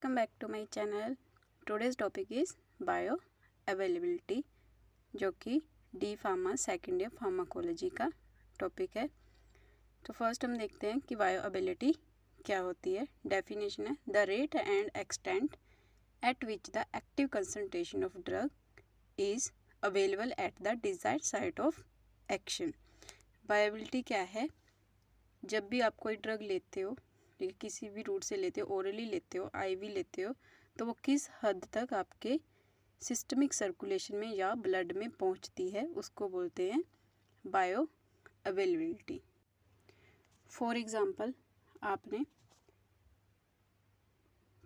welcome back to my channel. Today's topic is bio availability, जो कि D pharma second year pharmacology का topic है। तो first हम देखते हैं कि बायो अवेलेबिलिटी क्या होती है। डेफिनेशन है the rate and extent eight which the active concentration of drug is available at the desired site of action. Bioavailability क्या है? जब भी आप कोई ड्रग लेते हो, किसी भी रूट से लेते हो, ओरली लेते हो, आईवी लेते हो, तो वो किस हद तक आपके सिस्टमिक सर्कुलेशन में या ब्लड में पहुंचती है, उसको बोलते हैं बायो अवेलेबिलिटी। फॉर एग्जांपल, आपने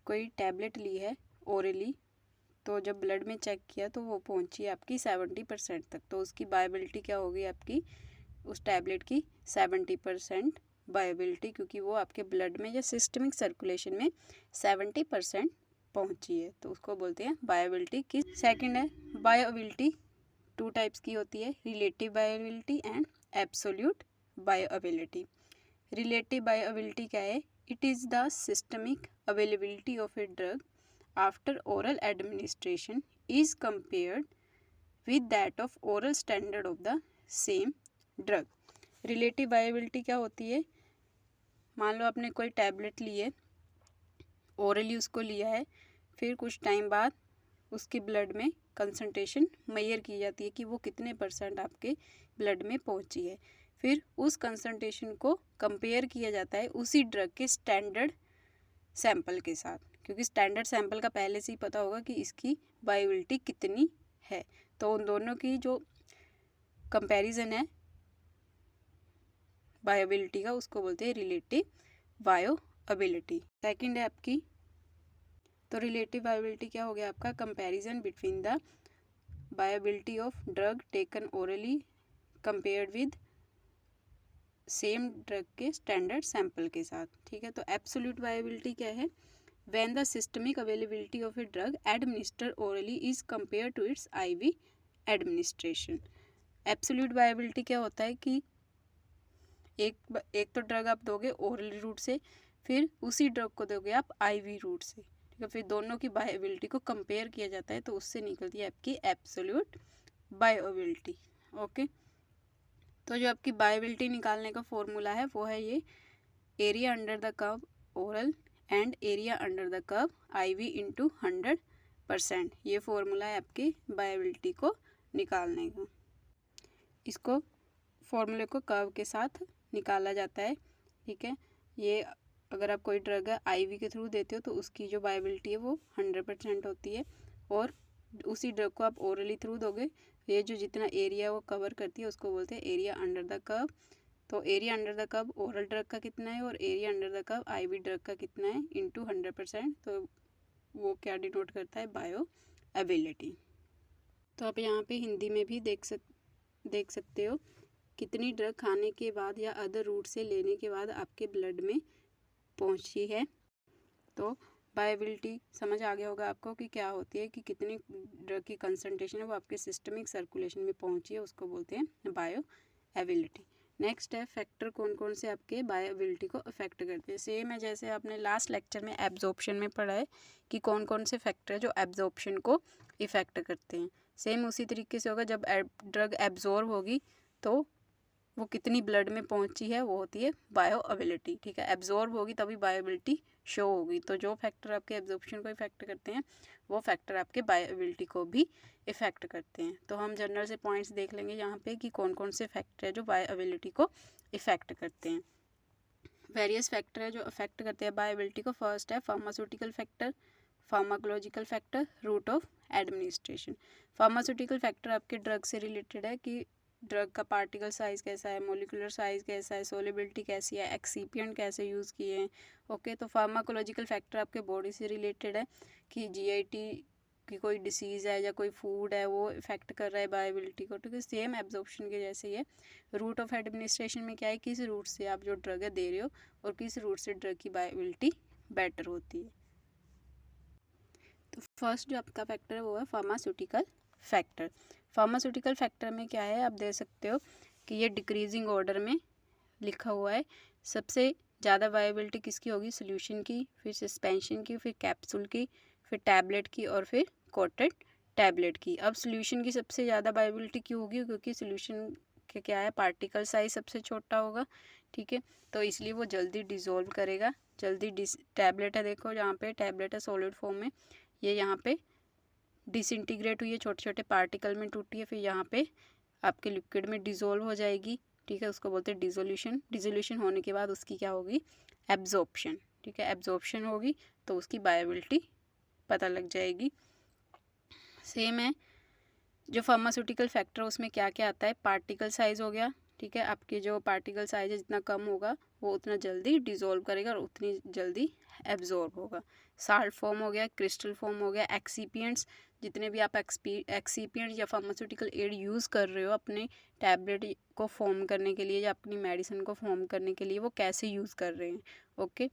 कोई टैबलेट ली है ओरली, तो जब ब्लड में चेक किया तो वो पहुंची है आपकी 70% तक, तो उसकी बायोअवेलेबिलिटी क्या होगी आपकी, उस टैबलेट की 70% बायोअवेलेबिलिटी, क्योंकि वो आपके ब्लड में या सिस्टमिक सर्कुलेशन में 70% पहुंची है, तो उसको बोलते हैं बायोअवेलेबिलिटी की। सेकंड है बायोअवेलेबिलिटी, टू टाइप्स की होती है, relative bioavailability and absolute bioavailability. Relative bioavailability क्या है? It is the systemic availability of a drug after oral administration is compared with that of oral standard of the same drug. Relative bioavailability क्या होती है? मान लो आपने कोई tablet ली है, orally उसको लिया है, फिर कुछ टाइम बाद उसके ब्लड में कंसंट्रेशन मेजर की जाती है कि वो कितने % आपके ब्लड में पहुंची है। फिर उस कंसंट्रेशन को कंपेयर किया जाता है उसी ड्रग के स्टैंडर्ड सैंपल के साथ, क्योंकि स्टैंडर्ड सैंपल का पहले से ही पता होगा कि इसकी बायोअवेलेबिलिटी कितनी है। तो उन दोनों की जो कंपैरिजन है बायोअवेलेबिलिटी का, उसको बोलते हैं रिलेटिव बायोअवेलेबिलिटी। सेकंड है आपकी, तो रिलेटिव बायोअवेलेबिलिटी क्या हो गया आपका, comparison between the bioavailability of drug taken orally compared with same drug के स्टैंडर्ड सैंपल के साथ। ठीक है, तो एब्सोल्यूट बायोअवेलेबिलिटी क्या है? When the systemic availability of a drug administer orally is compare to its IV administration. Absolute bioavailability क्या होता है कि एक तो ड्रग आप दोगे ओरल रूट से, फिर उसी ड्रग को दोगे आप आईवी रूट से, ठीक है, फिर दोनों की बायोअवेलेबिलिटी को कंपेयर किया जाता है, तो उससे निकलती है आपकी एब्सोल्यूट बायोअवेलेबिलिटी। ओके, तो जो आपकी बायोअवेलेबिलिटी निकालने का फॉर्मूला है वो है ये, area under the curve oral and area under the curve IV into 100%। ये फॉर्मूला है आपकी बायोअवेलेबिलिटी को निकालने का। इसको फॉर्मूले को कर्व के साथ निकाला जाता है। ठीक है, ये अगर आप कोई ड्रग है आईवी के थ्रू देते हो तो उसकी जो बायोअवेलेबिलिटी है वो 100% होती है, और उसी ड्रग को आप ओरली थ्रू दोगे, ये जो जितना एरिया वो कवर करती है उसको बोलते हैं एरिया अंडर द कर्व। तो area under the curve oral drug का कितना है और area under the curve IV drug का कितना है इंटू 100%, तो वो क्या डिनोट करता है, बायोअवेलेबिलिटी। तो आप यहाँ पे हिंदी में भी देख सकते हो कितनी ड्रग खाने के बाद या अदर रूट से लेने के बाद आपके ब्लड में पहुंची है। तो बायोअवेलेबिलिटी समझ आ गया होगा आपको कि क्या होती है, कि कितनी ड्रग की कंसंट्रेशन है वो आपके सिस्टमिक सर्कुलेशन में पहुंची है, उसको बोलते हैं बायोअवेलेबिलिटी। नेक्स्ट है फैक्टर कौन कौन से आपके बायोअवेलेबिलिटी को अफेक्ट करते हैं। सेम है जैसे आपने लास्ट लेक्चर में एब्जॉर्प्शन में पढ़ा है कि कौन कौन से फैक्टर है जो एब्जॉर्प्शन को इफेक्ट करते हैं, सेम उसी तरीके से होगा। जब ड्रग एब्जॉर्ब होगी तो वो कितनी ब्लड में पहुंची है वो होती है बायोअवेलेबिलिटी। ठीक है, एब्जॉर्ब होगी तभी बायोअवेलेबिलिटी शो होगी। तो जो फैक्टर आपके एब्जॉर्प्शन को इफेक्ट करते हैं वो फैक्टर आपके बायोअवेलेबिलिटी को भी इफेक्ट करते हैं। तो हम जनरल से पॉइंट्स देख लेंगे यहाँ पे कि कौन कौन से फैक्टर है जो बायोअवेलेबिलिटी को इफेक्ट करते हैं। वेरियस फैक्टर है जो अफेक्ट करते हैं बायोअवेलेबिलिटी को। फर्स्ट है pharmaceutical factor, pharmacological factor, route of administration. Pharmaceutical factor आपके ड्रग से रिलेटेड है कि ड्रग का पार्टिकल साइज़ कैसा है, मोलिकुलर साइज़ कैसा है, सोलिबिलिटी कैसी है, एक्सीपिएंट कैसे यूज़ किए हैं। ओके, तो फार्माकोलॉजिकल फैक्टर आपके बॉडी से रिलेटेड है कि जीआईटी की कोई डिसीज़ है या कोई फूड है वो इफेक्ट कर रहा है बायोअवेलेबिलिटी को। ठीक है, सेम एब्जॉर्प्शन के जैसे ही है। रूट ऑफ एडमिनिस्ट्रेशन में क्या है, किस रूट से आप जो ड्रग है दे रहे हो और किस रूट से ड्रग की बायोअवेलेबिलिटी बेटर होती है। तो फर्स्ट जो आपका फैक्टर है वो है फार्मास्यूटिकल फैक्टर। फार्मास्यूटिकल फैक्टर में क्या है, आप दे सकते हो कि ये डिक्रीजिंग ऑर्डर में लिखा हुआ है। सबसे ज़्यादा बायोबिलिटी किसकी होगी, सोल्यूशन की, फिर सस्पेंशन की, फिर कैप्सूल की, फिर टैबलेट की और फिर कोटेड टैबलेट की। अब सोल्यूशन की सबसे ज़्यादा बायोबिलिटी क्यों होगी, क्योंकि सोल्यूशन के क्या है, पार्टिकल साइज सबसे छोटा होगा, ठीक है, तो इसलिए वो जल्दी डिज़ोल्व करेगा, जल्दी टैबलेट है, देखो यहाँ पे टैबलेट है सॉलिड फॉर्म में, ये यहाँ पे डिसइंटीग्रेट हुई है, छोटे छोटे पार्टिकल में टूटी है, फिर यहाँ पे आपके लिक्विड में डिज़ोल्व हो जाएगी, ठीक है, उसको बोलते हैं डिसोल्यूशन। डिसोल्यूशन होने के बाद उसकी क्या होगी, एब्जॉर्प्शन, ठीक है, एब्जॉर्प्शन होगी तो उसकी बायोबिलिटी पता लग जाएगी। सेम है जो फार्मास्यूटिकल फैक्टर उसमें क्या क्या आता है, पार्टिकल साइज हो गया, ठीक है, आपके जो पार्टिकल साइज है जितना कम होगा वो उतना जल्दी डिज़ोल्व करेगा और उतनी जल्दी एब्जॉर्ब होगा। साल्ट फॉर्म हो गया, क्रिस्टल फॉर्म हो गया, एक्सीपिएंट्स, जितने भी आप एक्सीपिएंट्स या फार्मास्यूटिकल एड यूज़ कर रहे हो अपने टैबलेट को फॉर्म करने के लिए या अपनी मेडिसिन को फॉर्म करने के लिए, वो कैसे यूज़ कर रहे हैं, ओके,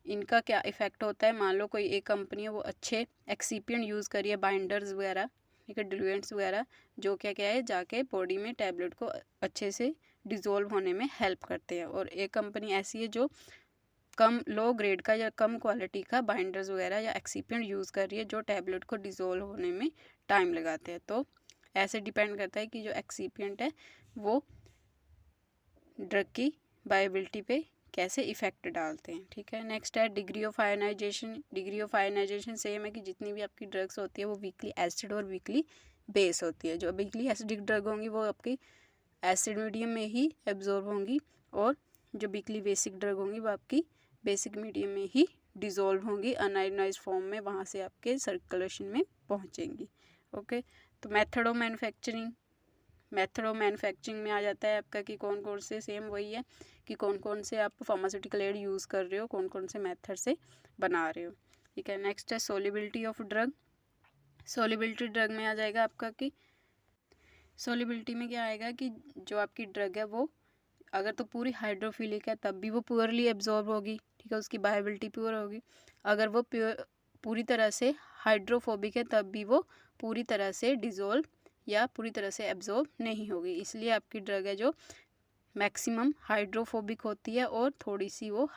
इनका क्या इफ़ेक्ट होता है। मान लो कोई एक कंपनी है वो अच्छे एक्सीपिएंट यूज़ करिए, बाइंडर्स वगैरह, ठीक है, डिलुएंट्स वगैरह, जो क्या क्या है जाके बॉडी में टैबलेट को अच्छे से डिज़ोल्व होने में हेल्प करते हैं, और एक कंपनी ऐसी है जो कम लो ग्रेड का या कम क्वालिटी का बाइंडर्स वगैरह या एक्सीपिएंट यूज़ कर रही है जो टैबलेट को डिज़ोल्व होने में टाइम लगाते हैं। तो ऐसे डिपेंड करता है कि जो एक्सीपिएंट है वो ड्रग की बायोबिलिटी पे कैसे इफेक्ट डालते हैं, ठीक है। नेक्स्ट है degree of ionization. Degree of ionization same है कि जितनी भी आपकी ड्रग्स होती है वो वीकली एसिड और वीकली बेस होती है। जो वीकली एसिडिक ड्रग होंगी वो आपकी एसिड मीडियम में ही एब्जॉर्ब होंगी, और जो वीकली बेसिक ड्रग होंगी वो आपकी बेसिक मीडियम में ही डिज़ोल्व होंगी अनआयोनाइज्ड फॉर्म में, वहाँ से आपके सर्कुलेशन में पहुँचेंगी, ओके। तो method of manufacturing, method of manufacturing में आ जाता है आपका कि कौन कौन से, सेम वही है कि कौन कौन से आप फार्मास्यूटिकल एड यूज़ कर रहे हो, कौन कौन से मेथड से बना रहे हो, ठीक है। नेक्स्ट है solubility of drug. Solubility drug में आ जाएगा आपका कि सोलिबिलिटी में क्या आएगा कि जो आपकी ड्रग है वो अगर तो पूरी हाइड्रोफिलिक है तब भी वो पुअरली एब्जॉर्ब होगी, ठीक है, उसकी बायोबिलिटी पुअर होगी। अगर वो पूरी तरह से हाइड्रोफोबिक है तब भी वो पूरी तरह से डिज़ोल्व या पूरी तरह से एब्जॉर्ब नहीं होगी। इसलिए आपकी ड्रग है जो मैक्सिमम हाइड्रोफोबिक होती है और थोड़ी सी वो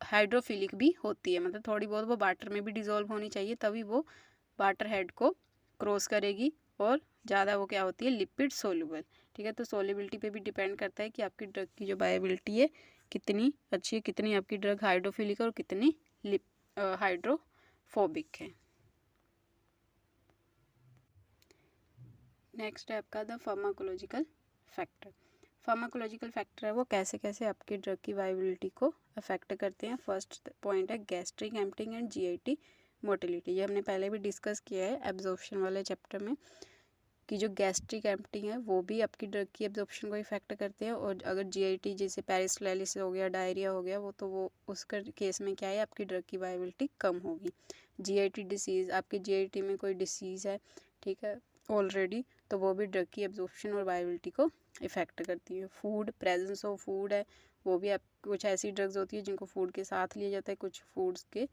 हाइड्रोफिलिक भी होती है, मतलब थोड़ी बहुत वो वाटर में भी डिज़ोल्व होनी चाहिए तभी वो वाटर हेड को क्रॉस करेगी, और ज़्यादा वो क्या होती है, लिपिड सोल्यूबल, ठीक है। तो सोल्यूबिलिटी पे भी डिपेंड करता है कि आपकी ड्रग की जो बायोबिलिटी है कितनी अच्छी है, कितनी आपकी ड्रग हाइड्रोफिलिक है और कितनी हाइड्रोफोबिक है। नेक्स्ट है आपका the pharmacological factor. Pharmacological factor है वो कैसे कैसे आपकी ड्रग की वायबिलिटी को अफेक्ट करते हैं। फर्स्ट पॉइंट है gastric emptying and GIT motility. ये हमने पहले भी डिस्कस किया है एब्जॉर्प्शन वाले चैप्टर में कि जो गैस्ट्रिक एम्प्टिंग है वो भी आपकी ड्रग की एब्जॉर्प्शन को इफेक्ट करते हैं, और अगर जीआईटी जैसे पेरिस्टाइटिस हो गया, डायरिया हो गया, वो तो वो उसका केस में क्या है, आपकी ड्रग की वायबिलिटी कम होगी। जीआईटी डिसीज़, आपकी जीआईटी में कोई डिसीज़ है, ठीक है, ऑलरेडी, तो वो भी ड्रग की एब्जॉर्प्शन और वायबिलिटी को इफेक्ट करती है। फूड, प्रेजेंस ऑफ फूड है वो भी, आप कुछ ऐसी ड्रग्स होती है जिनको फूड के साथ लिया जाता है, कुछ फूड्स के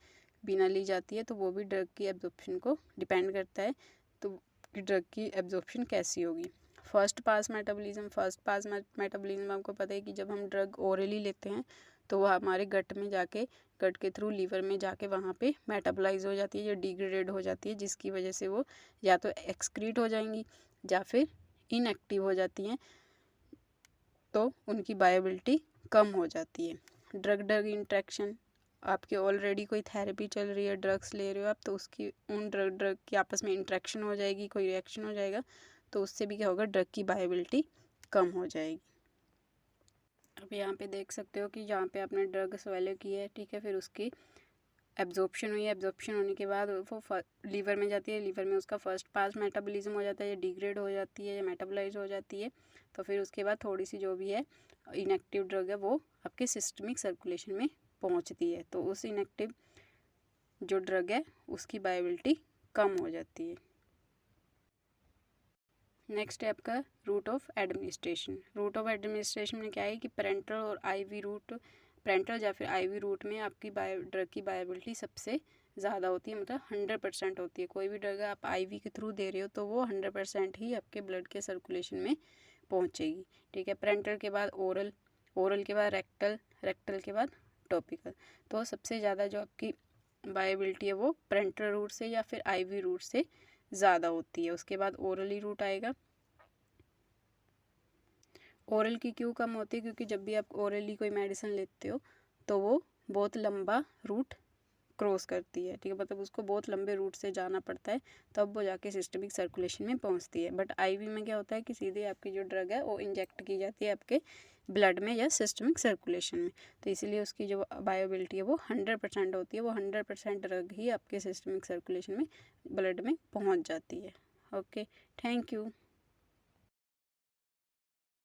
बिना ली जाती है, तो वो भी ड्रग की एब्जॉर्प्शन को डिपेंड करता है। तो ड्रग की एब्जॉर्प्शन कैसी होगी। First pass metabolism, first pass metabolism आपको पता है कि जब हम ड्रग ओरली लेते हैं तो वो हमारे गट में जाके, गट के थ्रू लीवर में जाके वहाँ पे मेटाबोलाइज हो जाती है या डिग्रेडेड हो जाती है, जिसकी वजह से वो या तो एक्सक्रीट हो जाएंगी या फिर इनएक्टिव हो जाती हैं, तो उनकी बायोबिलिटी कम हो जाती है। ड्रग ड्रग इंट्रैक्शन, आपकी ऑलरेडी कोई थेरेपी चल रही है, ड्रग्स ले रहे हो आप, तो उसकी उन ड्रग की आपस में इंट्रैक्शन हो जाएगी, कोई रिएक्शन हो जाएगा, तो उससे भी क्या होगा, ड्रग की बायोबिलिटी कम हो जाएगी। अब यहाँ पे देख सकते हो कि जहाँ पे आपने ड्रग स्वेलो की है, ठीक है, फिर उसकी एब्जॉर्प्शन हुई है, एब्जॉर्प्शन होने के बाद वो लीवर में जाती है, लीवर में उसका फर्स्ट पास मेटाबॉलिज्म हो जाता है, या डिग्रेड हो जाती है या मेटाबोलाइज हो जाती है, तो फिर उसके बाद थोड़ी सी जो भी है इनएक्टिव ड्रग है वो आपके सिस्टमिक सर्कुलेशन में पहुंचती है, तो उस इनएक्टिव जो ड्रग है उसकी बायोबिलिटी कम हो जाती है। नेक्स्ट है आपका route of administration. Route of administration में क्या है कि पेरेंटल और आईवी रूट, पेरेंटल या फिर आईवी रूट में आपकी ड्रग की बायोबिलिटी सबसे ज़्यादा होती है, मतलब 100% होती है। कोई भी ड्रग आप आईवी के थ्रू दे रहे हो तो वो 100% ही आपके ब्लड के सर्कुलेशन में पहुंचेगी, ठीक है। पेरेंटल के बाद ओरल, ओरल के बाद रेक्टल, रेक्टल के बाद टॉपिकल। तो सबसे ज़्यादा जो आपकी बायोबिलिटी है वो पेरेंटल रूट से या फिर आईवी रूट से ज़्यादा होती है। उसके बाद ओरली रूट आएगा। ओरल की क्यों कम होती है? क्योंकि जब भी आप ओरली कोई मेडिसिन लेते हो तो वो बहुत लंबा रूट क्रॉस करती है, ठीक है, मतलब उसको बहुत लंबे रूट से जाना पड़ता है तब वो जाके सिस्टमिक सर्कुलेशन में पहुंचती है। बट आईवी में क्या होता है कि सीधे आपकी जो ड्रग है वो इंजेक्ट की जाती है आपके ब्लड में या सिस्टमिक सर्कुलेशन में, तो इसीलिए उसकी जो बायोबिलिटी है वो 100% होती है। वो 100% ड्रग ही आपके सिस्टमिक सर्कुलेशन में ब्लड में पहुंच जाती है। Okay, thank you.